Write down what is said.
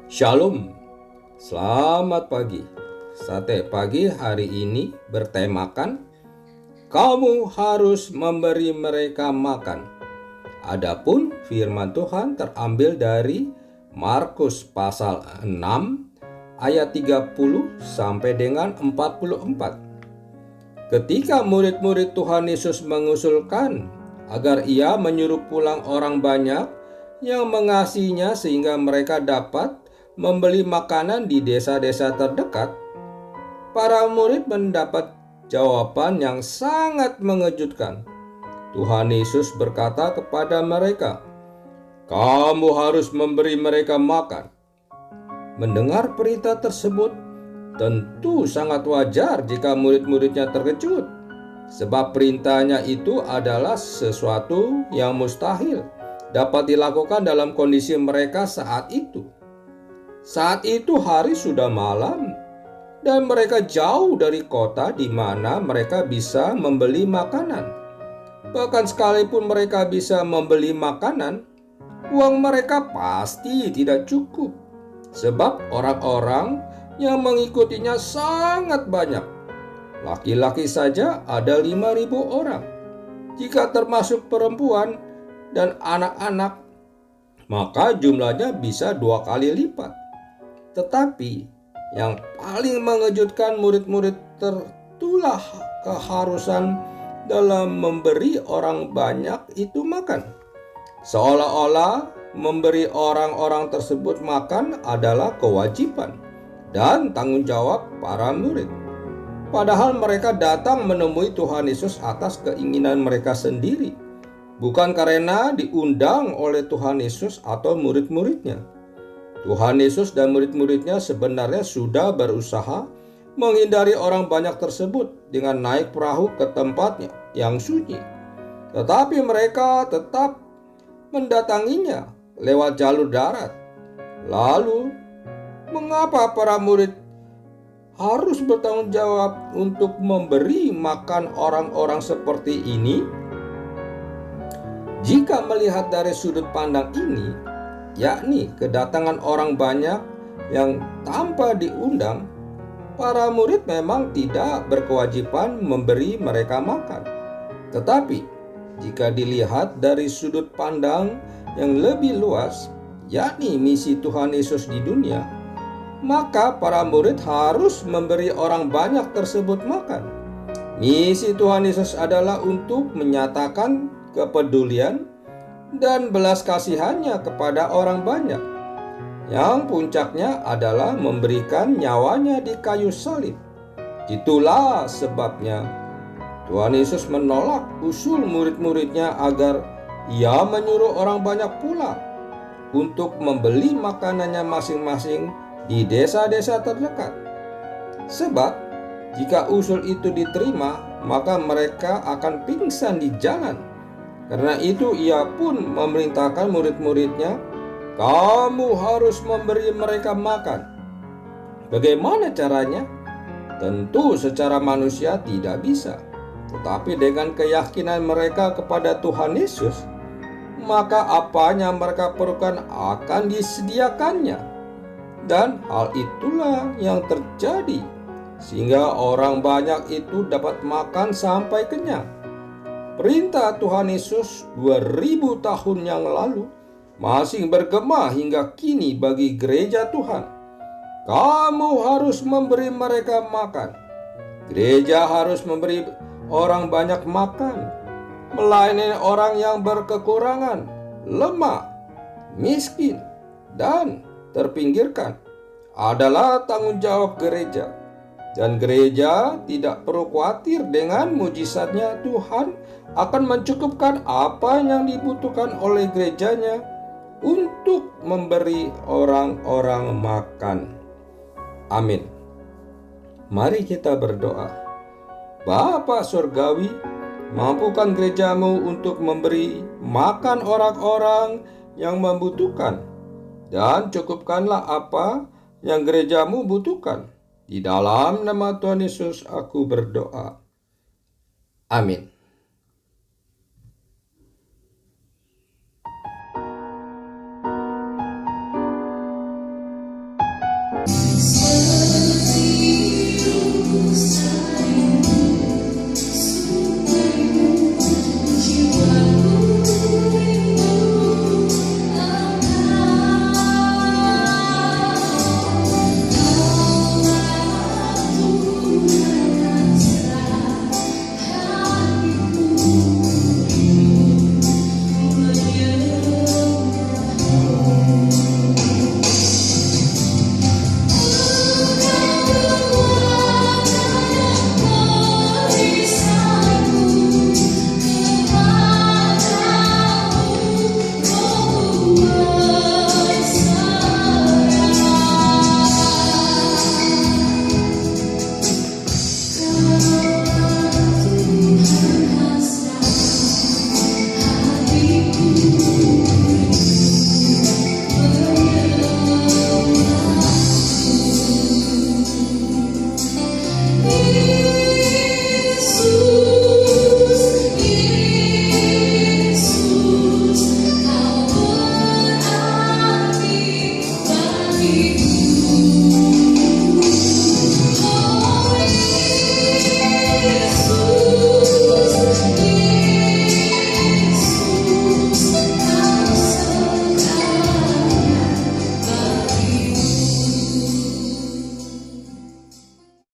Shalom, selamat pagi. Sate pagi hari ini bertemakan kamu harus memberi mereka makan. Adapun firman Tuhan terambil dari Markus pasal 6 ayat 30 sampai dengan 44. Ketika murid-murid Tuhan Yesus mengusulkan agar ia menyuruh pulang orang banyak yang mengasihinya sehingga mereka dapat membeli makanan di desa-desa terdekat, para murid mendapat jawaban yang sangat mengejutkan. Tuhan Yesus berkata kepada mereka, "Kamu harus memberi mereka makan." Mendengar perintah tersebut, tentu sangat wajar jika murid-muridnya terkejut, sebab perintahnya itu adalah sesuatu yang mustahil dapat dilakukan dalam kondisi mereka saat itu. Saat itu hari sudah malam dan mereka jauh dari kota di mana mereka bisa membeli makanan. Bahkan sekalipun mereka bisa membeli makanan, uang mereka pasti tidak cukup, sebab orang-orang yang mengikutinya sangat banyak. Laki-laki saja ada 5.000 orang. Jika termasuk perempuan dan anak-anak, maka jumlahnya bisa 2 kali lipat. Tetapi yang paling mengejutkan, murid-murid tertulah keharusan dalam memberi orang banyak itu makan. Seolah-olah memberi orang-orang tersebut makan adalah kewajiban dan tanggung jawab para murid. Padahal mereka datang menemui Tuhan Yesus atas keinginan mereka sendiri, bukan karena diundang oleh Tuhan Yesus atau murid-muridnya. Tuhan Yesus dan murid-muridnya sebenarnya sudah berusaha menghindari orang banyak tersebut dengan naik perahu ke tempatnya yang sunyi. Tetapi mereka tetap mendatanginya lewat jalur darat. Lalu, mengapa para murid harus bertanggung jawab untuk memberi makan orang-orang seperti ini? Jika melihat dari sudut pandang ini, yakni kedatangan orang banyak yang tanpa diundang, para murid memang tidak berkewajiban memberi mereka makan. Tetapi jika dilihat dari sudut pandang yang lebih luas, yakni misi Tuhan Yesus di dunia, maka para murid harus memberi orang banyak tersebut makan. Misi Tuhan Yesus adalah untuk menyatakan kepedulian dan belas kasihannya kepada orang banyak, yang puncaknya adalah memberikan nyawanya di kayu salib. Itulah sebabnya Tuhan Yesus menolak usul murid-muridnya agar ia menyuruh orang banyak pulang untuk membeli makanannya masing-masing di desa-desa terdekat. Sebab jika usul itu diterima, maka mereka akan pingsan di jalan. Karena itu ia pun memerintahkan murid-muridnya, "Kamu harus memberi mereka makan." Bagaimana caranya? Tentu secara manusia tidak bisa. Tetapi dengan keyakinan mereka kepada Tuhan Yesus, maka apa yang mereka perlukan akan disediakannya. Dan hal itulah yang terjadi, sehingga orang banyak itu dapat makan sampai kenyang. Perintah Tuhan Yesus 2000 tahun yang lalu masih bergema hingga kini bagi gereja Tuhan. Kamu harus memberi mereka makan. Gereja harus memberi orang banyak makan, melayani orang yang berkekurangan, lemah, miskin, dan terpinggirkan adalah tanggung jawab gereja. Dan gereja tidak perlu khawatir dengan mujizatnya. Tuhan akan mencukupkan apa yang dibutuhkan oleh gerejanya untuk memberi orang-orang makan. Amin. Mari kita berdoa. Bapa Surgawi, mampukan gerejamu untuk memberi makan orang-orang yang membutuhkan, dan cukupkanlah apa yang gerejamu butuhkan. Di dalam nama Tuhan Yesus aku berdoa. Amin.